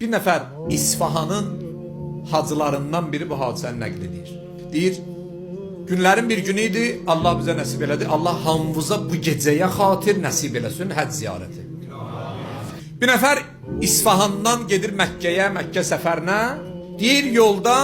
Bir nəfər İsfahanın hacılarından biri bu hadisəni nəql edir. Deyir, günlərin bir günü idi, Allah bizə nəsib elədi. Allah hamımıza bu gecəyə xatir nəsib eləsin həcc ziyarəti. Bir nəfər İsfahandan gedir Məkkəyə, Məkkə səfərinə. Deyir, yolda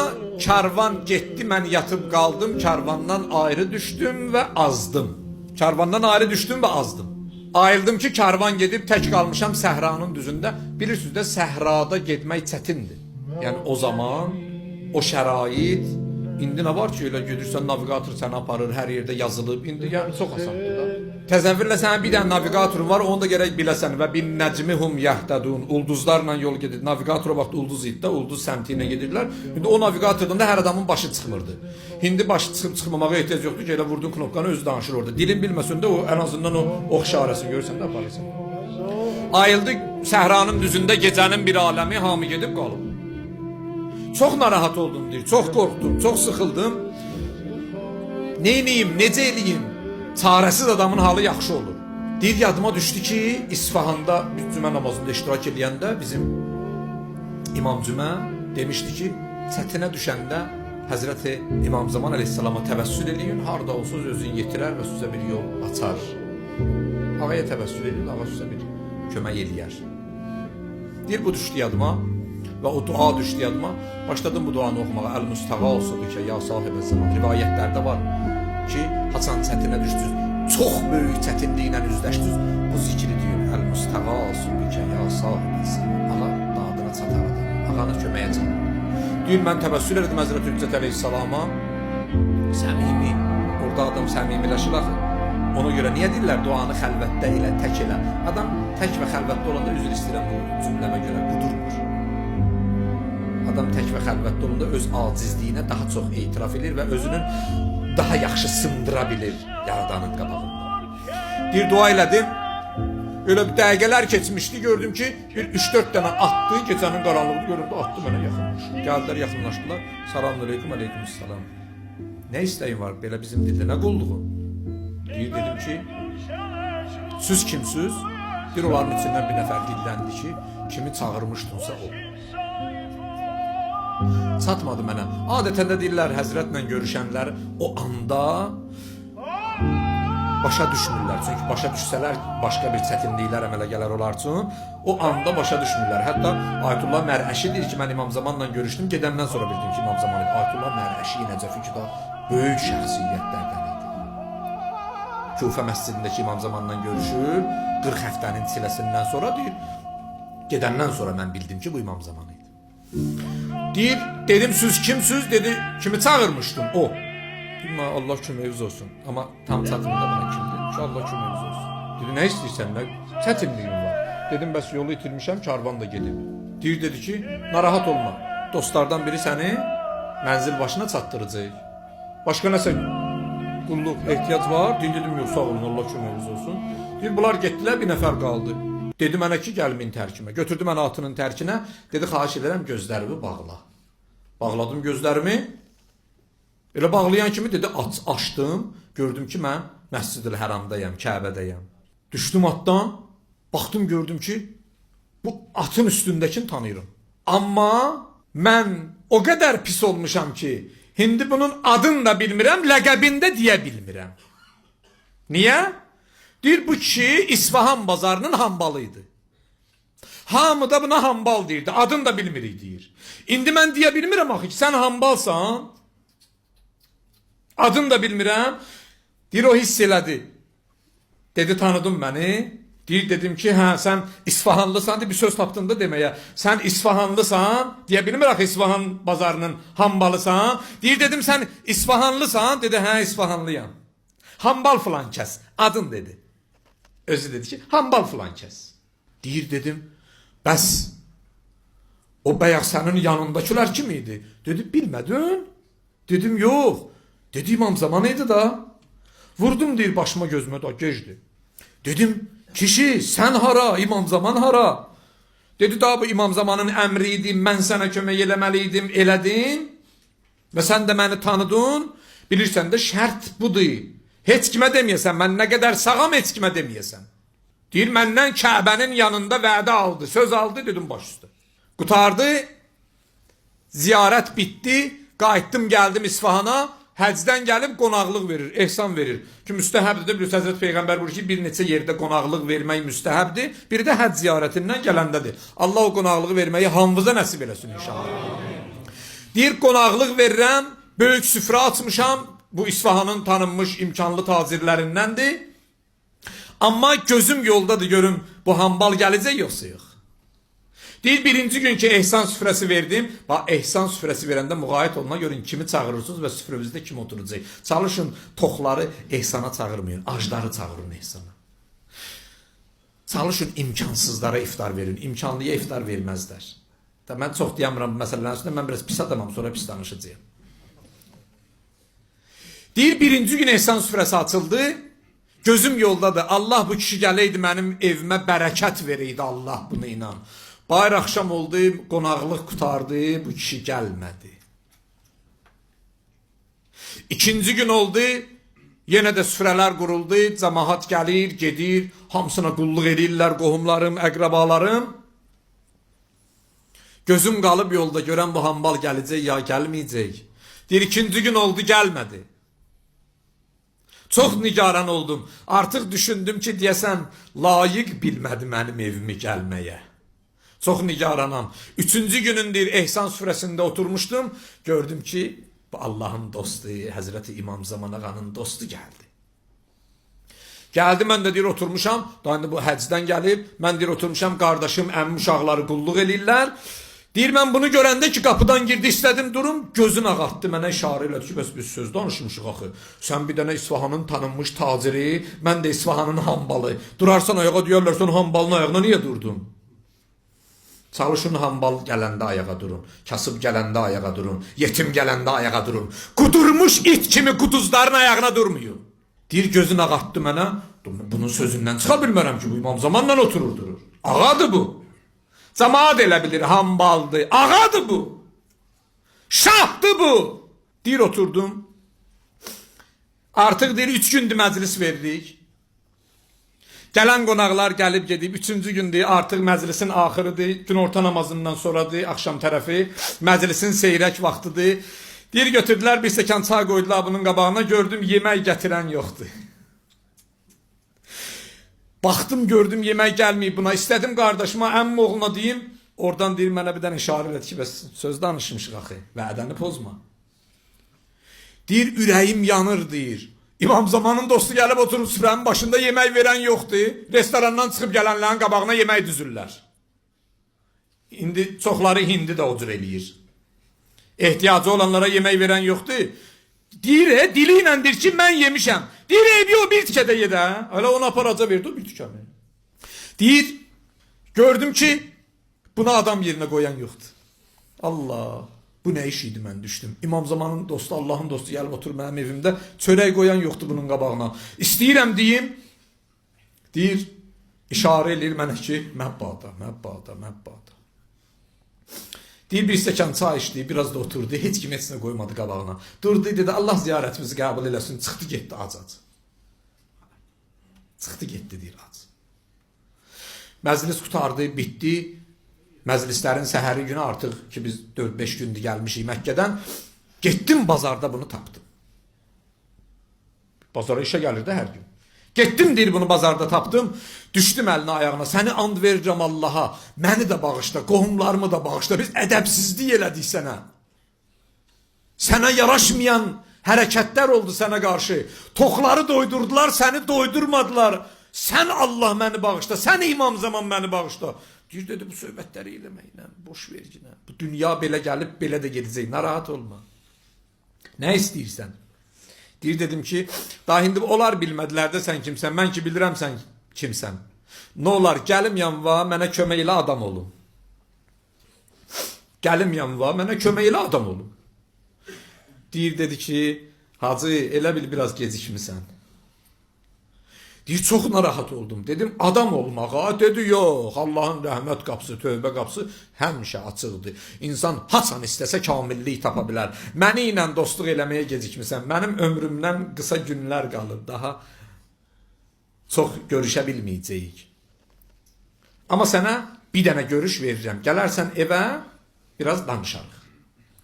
karvan getdi, mən yatıb qaldım, karvandan ayrı düşdüm və azdım. Karvandan ayrı düşdüm və azdım. Ayıldım ki, karvan gedib tək qalmışam səhranın düzündə. Bilirsiniz də, səhrada getmək çətindir. Yəni o zaman, o şərait, indi nə var ki, elə gedirsən, navigator səni aparır, hər yerdə yazılıb, indi yəni çox asandır da. Təzəvvürlə sənə bir dənə navigatorun var, onu da gərək biləsən və bin nəcmihum yahtədun, ulduzlarla yol gedir. Navigatora vaxt ulduz idi də, ulduz səmti ilə gedirlər. İndi o navigatordan da hər adamın başı çıxmırdı. İndi başı çıxıb çıxmamağa ehtiyac yoxdur ki, elə vurdun knopkanı, özü danışır orada. Dilin bilməsən də o, ən azından o ox işarəsini görsən də aparırsan. Ayıldı səhranın düzündə gecənin bir aləmi, hamı gedib qalıb. Çox narahat oldum deyir, çox qorxdum, çox sıxıldım. Neyniyim, necə eləyim? Çarəsiz adamın halı yaxşı olur. Deyir, yadıma düşdü ki, İsfahanda cümə namazında iştirak edəndə bizim İmam Cümə demişdi ki, çətinə düşəndə Həzrəti İmam Zaman əleyhissalama təvəssül eləyin, harada olsuz özünü yetirər və sizə bir yol açar. Ağaya təvəssül eləyin, ağa sizə bir kömək eləyər. Deyir, bu düşdü yadıma və o dua düşdü yadıma. Başladım bu duanı oxumağa. Əl-Müstəğasu bikə ya sahibə zaman. Rivayətlərdə var ki, haçan çətinə düşdünüz, çox böyük çətinliklə üzləşdiniz, bu zikri deyin. Əl-Müstəğasu bikə ya sahibə zaman. Ağa dadına çatar adam, ağanı köməyə çatır. Deyir, mən təvəssül edirdim Həzrəti Hüccət əleyhissalama. Səmimi, orada adam səmimiləşir axı. Ona görə niyə deyirlər duanı xəlvətdə elə, tək elə? Adam tək və xəlvətdə olanda üzr istəyirəm bu cümləmə görə qudurmur. Adam tək və xəlvətdə olanda öz acizliyinə daha çox etiraf edir və özünün daha yaxşı sındıra bilir Yaradanın qabağında. Bir dua elədim. Öyle bir dəqiqələr keçmişdi, gördüm ki, bir 3-4 dənə atdı, gecənin qaranlığını göründü, atdı mənə yaxınlaşdı. Gəldilər, yaxınlaşdılar. Salamünaleyküm, aleykümselam. Nə istəyin var belə bizim dildə, nə qulluğu? Deyir, dedim ki, siz kimsiz? Bir onların içindən bir nəfər dilləndi ki, kimi çağırmışdınsa o. Çatmadı mənə. Adətən də deyirlər, həzrətlə görüşənlər o anda başa düşmürlər. Çünki başa düşsələr başqa bir çətinliklər əmələ gələr olar üçün. O anda başa düşmürlər. Hətta Ayətullah Mərəşi deyir ki, mən İmam Zamanla görüşdüm. Gedəndən sonra bildim ki, İmam Zaman idi. Ayətullah Mərəşi Nəcəfi ki, da böyük şəxsiyyətlərdən idi. Kufə məscidindəki İmam Zamanla görüşür. 40 həftənin çiləsindən sonra deyir, gedəndən sonra mən bildim ki, bu İmam Zaman idi. Deyir, dedim, siz kimsiz? Dedi, kimi çağırmışdım? O. Bilmə, Allah köməyiniz olsun. Amma tam çatımda mənə kim dedim ki, Allah köməyiniz olsun. Dedi, nə istəyirsən, nə çətinliyim var? Dedim, bəs yolu itirmişəm, karvan da gedib. Deyir, dedi ki, narahat olma. Dostlardan biri səni mənzil başına çatdıracaq. Başqa nəsə qulluq ehtiyac var? Deyir, dedim, yox, sağ olun, Allah köməyiniz olsun. Deyir, bunlar getdilər, bir nəfər qaldı. Dedi mənə ki, gəlmin tərkimə. Götürdü mənə atının tərkinə. Dedi, xahiş edirəm, gözlərimi bağla. Bağladım gözlərimi. Elə bağlayan kimi dedi, açdım. Gördüm ki, mən Məscid-ül Həramdayam, Kəbədəyəm. Düşdüm atdan. Baxdım, gördüm ki, bu atın üstündəkini tanıyırım. Amma mən o qədər pis olmuşam ki, indi bunun adını da bilmirəm, ləqəbini də deyə bilmirəm. Niyə? Deyir, bu kişi İsfahan bazarının hambalıydı. Hamı da buna hambal deyirdi. Adını da bilmirik deyir. İndi mən deyə bilmirəm axı ki, sən hambalsan. Adını da bilmirəm. Deyir, o hiss elədi. Dedi, tanıdın məni. Deyir, dedim ki, hə, sən İsfahanlısan. Bir söz tapdın da deməyə. Sən İsfahanlısan. Deyə bilmir axı İsfahan bazarının hambalısan. Deyir, dedim, sən İsfahanlısan. Dedi, hə, İsfahanlıyam. Hambal filan kəs. Adın dedi. Özü dedi ki, hambal filan kəs. Deyir, dedim, bəs o bəyək sənin yanındakılar kim idi? Dedi, bilmədin? Dedim, yox. Dedi, İmam Zaman idi da. Vurdum, deyir, başıma gözümə da gecdi. Dedim, kişi, sən hara, İmam Zaman hara? Dedi, da bu İmam Zamanın əmri idi, mən sənə kömək eləməliydim, elədin. Və sən də məni tanıdın. Bilirsən də şərt budur. Heç kimə deməyəsən, mən nə qədər sağam, heç kimə deməyəsən. Deyir, məndən Kəbənin yanında vədə aldı, söz aldı, dedim, baş üstə. Qurtardı. Ziyarət bitdi. Qayıtdım, gəldim İsfahana. Həcdən gəlib qonaqlıq verir, ehsan verir. Ki müstəhəbdir. Bilirsiniz Həzrət Peyğəmbər buyurur ki, bir neçə yerdə qonaqlıq vermək müstəhəbdir. Biri də həcc ziyarətindən gələndədir. Allah o qonaqlığı verməyi hamımıza nəsib eləsin inşallah. Deyir, qonaqlıq verirəm, böyük süfrə açmışam. Bu İsfahanın tanınmış imkanlı tacirlərindəndir. Amma gözüm yoldadır, görüm bu hambal gələcək yoxsa yox. Deyir, birinci gün ki ehsan süfrəsi verdim. Bax, ehsan süfrəsi verəndə müğayət oluna görün kimi çağırırsınız və süfrəmizdə kim oturacaq. Çalışın, toxları ehsana çağırmayın, acları çağırın ehsana. Çalışın, imkansızlara iftar verin, imkanlıya iftar verməzlər. Mən çox deyəmirəm bu məsələlərin üstündə, mən biraz pis adamam, sonra pis danışacağım. Deyir, birinci gün ehsan süfrəsi açıldı. Gözüm yoldadır. Allah bu kişi gələydi mənim evimə bərəkət verəydi, Allah bunu inan. Bayır axşam oldu, qonaqlıq qutardı, bu kişi gəlmədi. İkinci gün oldu, yenə də süfrələr quruldu, cəmaat gəlir, gedir, hamısına qulluq edirlər, qohumlarım, əqrabalarım. Gözüm qalıb yolda, görən bu hambal gələcək ya gəlməyəcək. Deyir, ikinci gün oldu, gəlmədi. Çox nigaran oldum. Artıq düşündüm ki, deyəsən, layiq bilmədi mənim evimi gəlməyə. Çox nigaranam. Üçüncü günün deyir, ehsan süfrəsində oturmuşdum. Gördüm ki, bu Allahın dostu, Həzrəti İmam Zaman ağanın dostu gəldi. Gəldi, mən də deyir, oturmuşam. Daha indi bu həcdən gəlib. Mən deyir, oturmuşam, qardaşım, əmmim uşaqları qulluq eləyirlər. Deyir, mən bunu görəndə ki, qapıdan girdi, istədim durum. Gözün ağartdı, mənə işarə elədi ki, bəs biz söz danışmışıq axı. Sən bir dənə İsfahanın tanınmış taciri, mən də İsfahanın hambalı. Durarsan ayağa deyərlər, sən hambalın ayağına niyə durdun? Çalışın, hambal gələndə ayağa durun. Kasıb gələndə ayağa durun. Yetim gələndə ayağa durun. Qudurmuş it kimi quduzların ayağına durmuyor. Deyir, gözün ağartdı mənə. Bunun sözündən çıxa bilmərəm ki, bu İmam Zamanla oturur durur. Ağadır bu. Camaat elə bilir, hambaldır. Ağadır bu. Şahdır bu. Deyir, oturdum. Artıq deyir, 3 gündür məclis veririk. Gələn qonaqlar gəlib gedib, 3-cü gündür, artıq məclisin axırıdır, günorta namazından sonradır, axşam tərəfi, məclisin seyrək vaxtıdır. Deyir, götürdülər, bir stəkan çay qoydular bunun qabağına, gördüm, yemək gətirən yoxdur. Baxdım, gördüm, yemək gəlməyib buna, istədim qardaşıma, əmmim oğluna deyim, oradan deyir, mənə bir dənə işarə elədi ki, bəs söz danışmışıq axı, vədəni pozma. Deyir, ürəyim yanır, deyir. İmam Zamanın dostu gəlib oturub süfrənin başında yemək verən yoxdur. Restorandan çıxıb gələnlərin qabağına yemək düzürlər. İndi çoxları hindi də o cür eləyir. Ehtiyacı olanlara yemək verən yoxdur. Deyir, dili ilə deyir ki, mən yemişəm. Deyir, yox, bir tikə də yedə. Hələ ona paraca verdi, o bir tikə mi? Deyir, gördüm ki, buna adam yerinə qoyan yoxdur. Allah, bu nə iş idi, mən düşdüm. İmam Zamanın dostu, Allahın dostu gəlib oturur mənim evimdə. Çörək qoyan yoxdur bunun qabağına. İstəyirəm deyim. Deyir, işarə eləyir mənə ki, məbbada, məbbada, məbbada. Deyir, bir stəkan çay içdi, biraz da oturdu. Heç kim heç nə qoymadı qabağına. Durdu, dedi, Allah ziyarətimizi qəbul eləsin. Çıxdı, getdi, ac-ac. Çıxdı, getdi, deyir, ac. Məclis qutardı, bitdi. Məclislərin səhəri günü artıq ki, biz 4-5 gündür gəlmişik Məkkədən. Getdim bazarda bunu tapdım. Bazara işə gəlirdi hər gün. Getdim, deyir, bunu bazarda tapdım. Düşdüm əlinə ayağına. Səni and verirəm Allaha. Məni də bağışla, qohumlarımı da bağışla. Biz ədəbsizlik elədik sənə. Sənə yaraşmayan hərəkətlər oldu sənə qarşı. Toxları doydurdular, səni doydurmadılar. Sən Allah məni bağışla, sən İmam Zaman məni bağışla. Deyir, dedi, bu söhbətləri eləməklə, boş verginə. Bu dünya belə gəlib, belə də gedəcək, narahat olma. Nə istəyirsən? Deyir, dedim ki, daha indi onlar bilmədilər də sən kimsən, mən ki bilirəm sən kimsən. Nə olar, gəlim yanva, mənə kömək elə adam olun. Gəlim yanva, mənə kömək elə adam olun. Deyir, dedi ki, hacı, elə bil biraz gecikmisən. Deyir, çox narahat oldum. Dedim, adam olmağa. Dedi, yox, Allahın rəhmət qapısı, tövbə qapısı həmişə açıqdır. İnsan haçan istəsə kamillik tapa bilər. Məni ilə dostluq eləməyə gecikmirsən. Mənim ömrümdən qısa günlər qalır. Daha çox görüşə bilməyəcəyik. Amma sənə bir dənə görüş verirəm. Gələrsən evə, biraz danışarıq.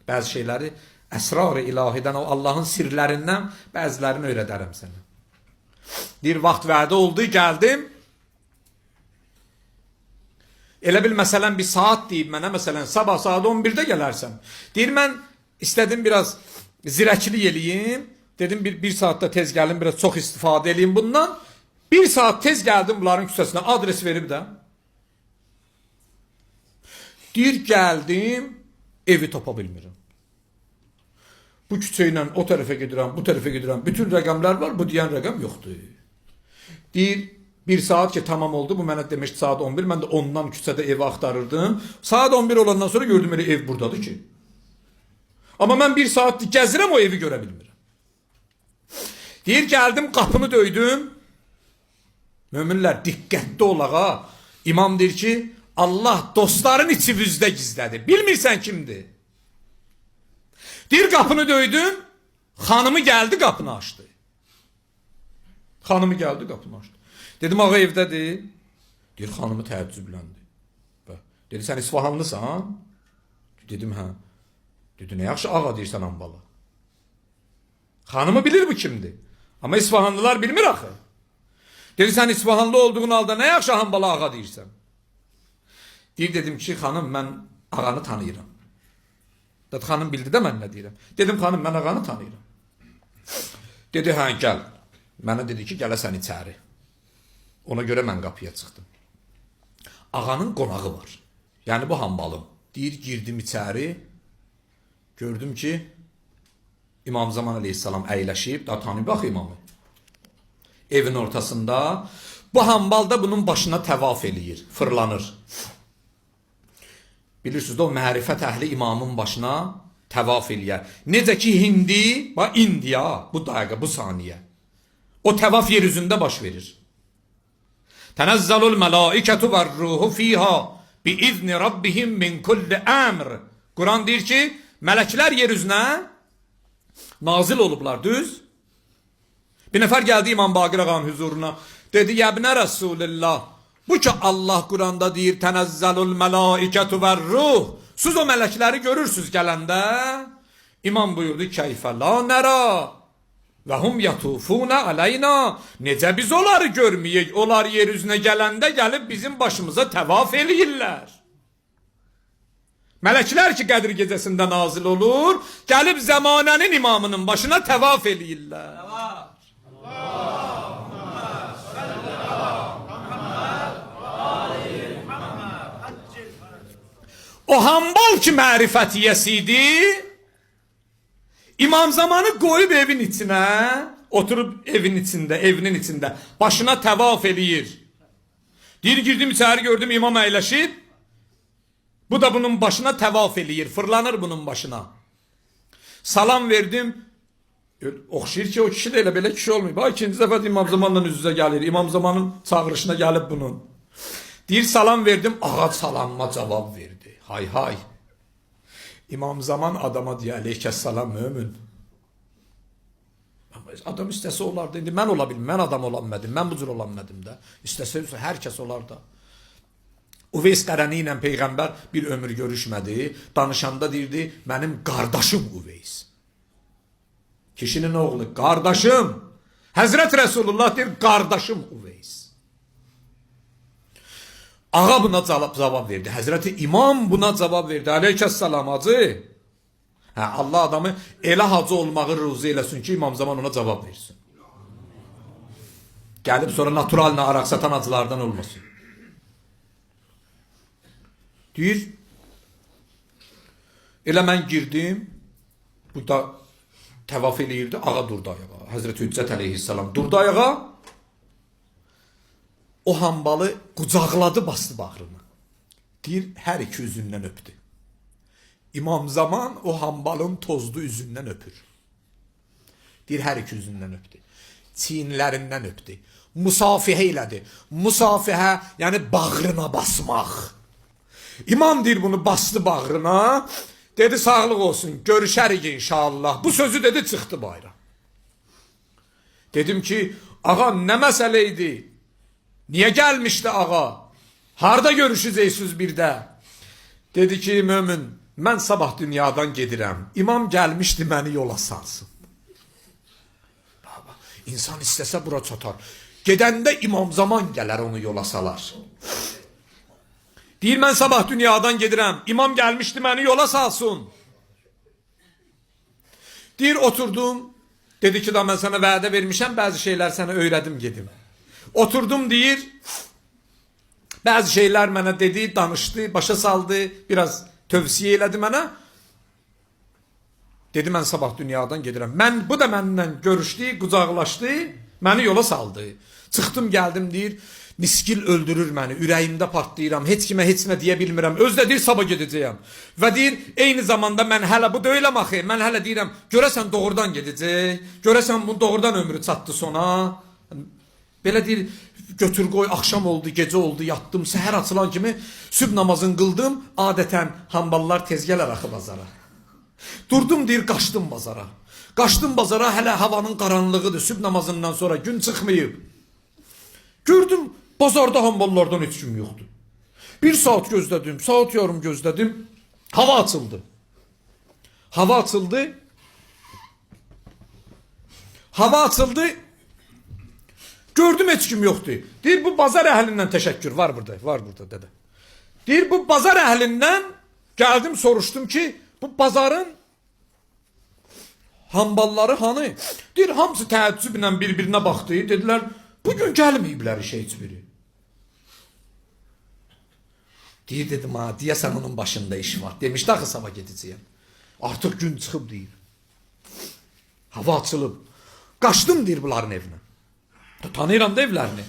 Bəzi şeyləri əsrar-ı ilahidən, o Allahın sirlərindən bəzilərini öyrədərəm sənə. Bir vaxt vədə oldu, gəldim. Elə bil məsələn bir saat deyib mənə, məsələn sabah saat 11-də gələrsən. Deyir mən istədim biraz zirəklik eləyim. Dedim bir saatda tez gəlim, biraz çox istifadə eləyim bundan. Bir saat tez gəldim bunların küçəsinə, adres verib də. Deyir gəldim, evi tapa bilmirəm. Bu küçə ilə o tərəfə gedirəm, bu tərəfə gedirəm. Bütün rəqəmlər var, bu deyən rəqəm yoxdur. Deyir, bir saat ki tamam oldu, bu mənə demişdi saat 11, mən də ondan küçədə evi axtarırdım. Saat 11 olandan sonra gördüm elə ev buradadır ki. Amma mən bir saat gəzirəm, o evi görə bilmirəm. Deyir, gəldim, qapını döydüm. Möminlər, diqqətli olağa. İmam deyir ki, Allah dostların içinizdə gizlədir. Bilmirsən kimdir? Deyir, qapını döydüm. Xanımı gəldi, qapını açdı. Xanımı gəldi, qapını açdı. Dedim, ağa evdədir. Deyir, xanımı təəccübləndi. Dedi, sən İsfahanlısan? Dedim, hə. Dedi, nə yaxşı ağa deyirsən ambala. Xanımı bilir bu kimdir. Amma İsfahanlılar bilmir axı. Dedi, sən İsfahanlı olduğun halda nə yaxşı hambala ağa deyirsən. Deyir, dedim ki, xanım, mən ağanı tanıyıram. Dedi, xanım bildi də mən nə deyirəm. Dedim, xanım, mən ağanı tanıyıram. Dedi, hə, gəl. Mənə dedi ki, gələsən içəri. Ona görə mən qapıya çıxdım. Ağanın qonağı var. Yəni bu hambalım. Deyir, girdim içəri. Gördüm ki, İmam Zaman Aleyhisselam əyləşib, da tanıyıb bax imamı. Evin ortasında. Bu hambal da bunun başına təvaf eləyir, fırlanır. Bilirsiniz də o mərifət əhli imamın başına təvaf eləyər. Necə ki hindi, bax indiya, bu dəqiqə, bu saniyə. O təvaf yer üzündə baş verir. Tənəzzəlul mələikətü və ruhu fiyha bi izni rabbihim min kulli əmr. Quran deyir ki, mələklər yer üzünə nazil olublar, düz. Bir nəfər gəldi İmam Baqir ağanın huzuruna. Dedi, yəbnə Rasulillah, bu ki Allah Quranda deyir, tənəzzəlul mələikətü və ruh. Siz o mələkləri görürsünüz gələndə. İmam buyurdu, keyfə la nərə və hum yatufuna aleyna. Necə biz onları görməyək? Onlar yer üzünə gələndə gəlib bizim başımıza təvaf eləyirlər. Mələklər ki Qədir gecəsində nazil olur, gəlib zəmanənin imamının başına təvaf eləyirlər. O hambal ki mərifətiyəsi idi, İmam Zamanı qoyub evin içinə, oturub evinin içində, başına təvaf eləyir. Deyir, girdim içəri gördüm imam əyləşib, bu da bunun başına təvaf eləyir, fırlanır bunun başına. Salam verdim, oxşayır ki o kişi də elə belə kişi olmayıb. İkinci dəfə İmam Zamanla üz-üzə gəlir, İmam Zamanın çağırışına gəlib bunun. Deyir, salam verdim, ağa salamıma cavab verdi. Hay hay. İmam Zaman adama deyə, aleykəssalam mömin. Adam istəsə olardı, indi mən ola bilməm, mən adam olanmədim, mən bu cür olanmədim də. İstəsə hər kəs olar da. Uveys Qarəni ilə Peyğəmbər bir ömür görüşmədi. Danışanda deyirdi, mənim qardaşım Uveys. Kişinin oğlu, qardaşım. Həzrət Rəsulullah deyir, qardaşım Uveys. Ağa buna cavab verdi. Həzrəti İmam buna cavab verdi. Aleykəssalam hacı. Allah adamı elə hacı olmağı ruzu eləsin ki, İmam Zaman ona cavab versin. Gəlib sonra naturalına araq satan hacılardan olmasın. Deyir, elə mən girdim, burada təvaf eləyirdi, ağa durdu ayağa. Həzrəti Hüccət əleyhissalam durdu ayağa. O hambalı qucaqladı, bastı bağrını. Deyir, hər iki üzündən öpdü. İmam Zaman o hambalın tozlu üzündən öpür. Deyir, hər iki üzündən öpdü. Çiyinlərindən öpdü. Musafihə elədi. Musafihə, yəni bağrına basmaq. İmam deyir, bunu bastı bağrına. Dedi, sağlıq olsun, görüşərik inşallah. Bu sözü dedi, çıxdı bayra. Dedim ki, ağa nə məsələ idi? Niyə gəlmişdi ağa? Harda görüşəcəksiniz bir də? Dedi ki, mömin, mən sabah dünyadan gedirəm. İmam gəlmişdi məni yola salsın. İnsan istəsə bura çatar. Gedəndə İmam Zaman gələr onu yola salar. Deyir, mən sabah dünyadan gedirəm. İmam gəlmişdi məni yola salsın. Deyir, oturdum. Dedi ki, da mən sənə vədə vermişəm, bəzi şeylər sənə öyrədim gedim. Oturdum deyir. Bəzi şeylər mənə dedi, danışdı, başa saldı, biraz tövsiyə elədi mənə. Dedi, mən sabah dünyadan gedirəm. Bu da mənimlə görüşdü, qucaqlaşdı, məni yola saldı. Çıxdım, gəldim deyir, miskil öldürür məni, ürəyimdə partlayıram, heç kimə heç nə deyə bilmirəm. Özdə deyir, sabah gedəcəyəm. Və deyir, eyni zamanda mən hələ bu deyiləm axı, mən hələ deyirəm, görəsən doğrudan gedəcək, görəsən bu doğrudan ömrü çatdı sona. Belə deyir, götür qoy, axşam oldu, gecə oldu, yatdım, səhər açılan kimi sübh namazını qıldım, adətən hamballar tez gələr axı bazara. Durdum deyir, qaçdım bazara. Qaçdım bazara, hələ havanın qaranlığıdır, sübh namazından sonra gün çıxmayıb. Gördüm, bazarda hamballardan heç kim yoxdur. Bir saat gözlədim, saat yarım gözlədim, hava açıldı. Hava açıldı. Hava açıldı. Gördüm heç kim yoxdur. Deyir, bu bazar əhlindən təşəkkür var burada dədə. Deyir, bu bazar əhlindən gəldim, soruşdum ki, bu bazarın hambalları hanı? Deyir, hamısı təəccüblə bir-birinə baxdı. Dedilər, bugün gəlməyiblər işə heç biri. Deyir, dedim, ha, deyəsən onun başında iş var. Demişdi, axı sabah gedəcəyəm. Artıq gün çıxıb deyir. Hava açılıb. Qaçdım deyir bunların evinə. Tanıyıram da evlərini.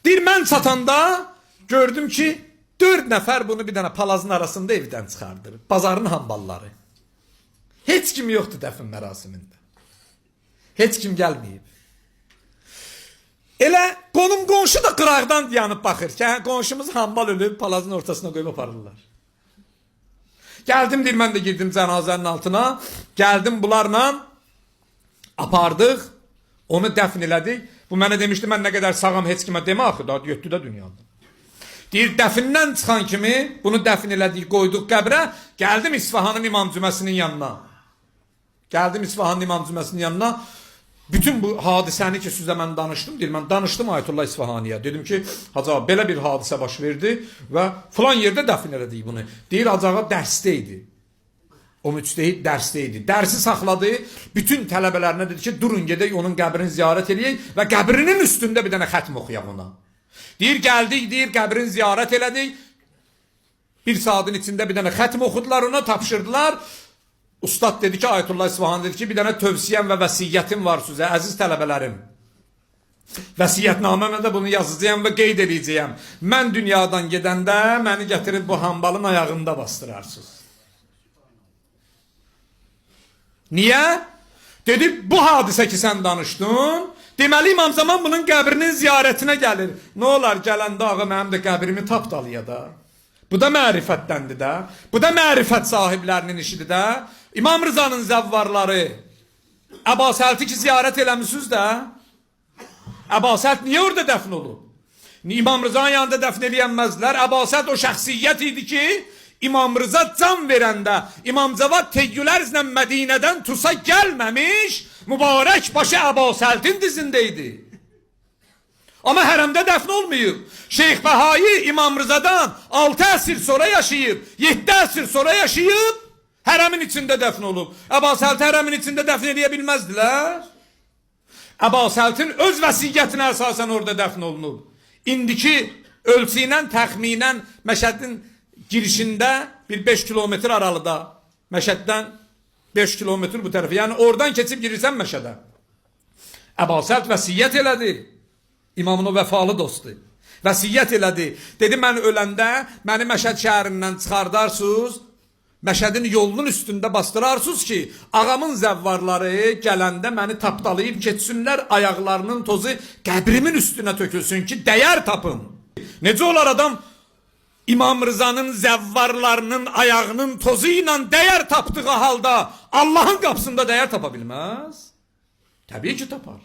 Deyir, mən çatanda gördüm ki, 4 nəfər bunu bir dənə palazın arasında evdən çıxardır. Bazarın hambalları. Heç kim yoxdur dəfn mərasimində. Heç kim gəlməyib. Elə qonum qonşu da qıraqdan yanıb baxır ki, qonşumuz hambal ölüb palazın ortasına qoyub aparırlar. Gəldim deyir, mən də girdim cənazənin altına. Gəldim bunlarla apardıq. Onu dəfn elədik. Bu mənə demişdi, mən nə qədər sağam heç kimə demə axı, daha yötdü də dünyada. Deyir, dəfindən çıxan kimi bunu dəfn elədik, qoyduq qəbrə, gəldim İsfahanın İmam Cüməsinin yanına. Gəldim İsfahanın İmam Cüməsinin yanına. Bütün bu hadisəni ki, sizə mən danışdım, deyir, mən danışdım Ayətullah İsfahaniyə. Dedim ki, Hacı ağa, belə bir hadisə baş verdi və filan yerdə dəfn elədik bunu. Deyir, Hacı ağa dərsdə idi. O müctehid dərsdə idi. Dərsi saxladı, bütün tələbələrinə dedi ki, durun gedək, onun qəbrini ziyarət edək və qəbrinin üstündə bir dənə xətm oxuyaq ona. Deyir, gəldik, deyir, qəbrini ziyarət elədik. Bir saatın içində bir dənə xətm oxudular ona, tapşırdılar. Ustad dedi ki, Ayətullah İsfahan dedi ki, bir dənə tövsiyəm və vəsiyyətim var sizə, əziz tələbələrim. Vəsiyyətnaməmə də bunu yazacağım və qeyd edəcəyəm. Mən dünyadan gedəndə məni gətirib bu hambalın ayağında bastırarsınız. Niyə? Dedi, bu hadisə ki sən danışdın, deməli İmam Zaman bunun qəbrinin ziyarətinə gəlir. Nə olar gələndə ağa mənim də qəbrimi tapdalıya da. Bu da mərifətdəndir də. Bu da mərifət sahiblərinin işidir də. İmam Rızanın zəvvarları Əbasəlti ki ziyarət eləmişsiniz də. Əbasəlt niyə orada dəfn olub? İmam Rızanın yanında dəfn eləyənməzlər. Əbasəlt o şəxsiyyət idi ki, İmam Rıza can verəndə İmam Cavad teyyülərzlə Mədinədən Tusa gəlməmiş, mübarək başı Əbasəltin dizindəydi. Amma hərəmdə dəfn olmayıb. Şeyx Bəhai İmam Rızadan 6 əsr sonra yaşayıb, 7 əsr sonra yaşayıb, hərəmin içində dəfn olub. Əbasəlti hərəmin içində dəfn edə bilməzdilər. Əbasəltin öz vəsiyyətinə əsasən orada dəfn olunub. İndiki ölçü ilə təxminən Məşədin girişində bir 5 kilometr aralıda, Məşəddən 5 kilometr bu tərəfə, yəni oradan keçib girirsən Məşədə. Əbasəlt vəsiyyət elədi, İmamın o vəfalı dostu. Vəsiyyət elədi, dedi mən öləndə məni Məşəd şəhərindən çıxardarsınız, Məşədin yolunun üstündə bastırarsınız ki, ağamın zəvvarları gələndə məni tapdalayıb keçsinlər, ayaqlarının tozu qəbrimin üstünə tökülsün ki, dəyər tapın. Necə olar adam İmam Rızanın zəvvarlarının ayağının tozu ilə dəyər tapdığı halda Allahın qapısında dəyər tapa bilməz? Təbii ki tapar.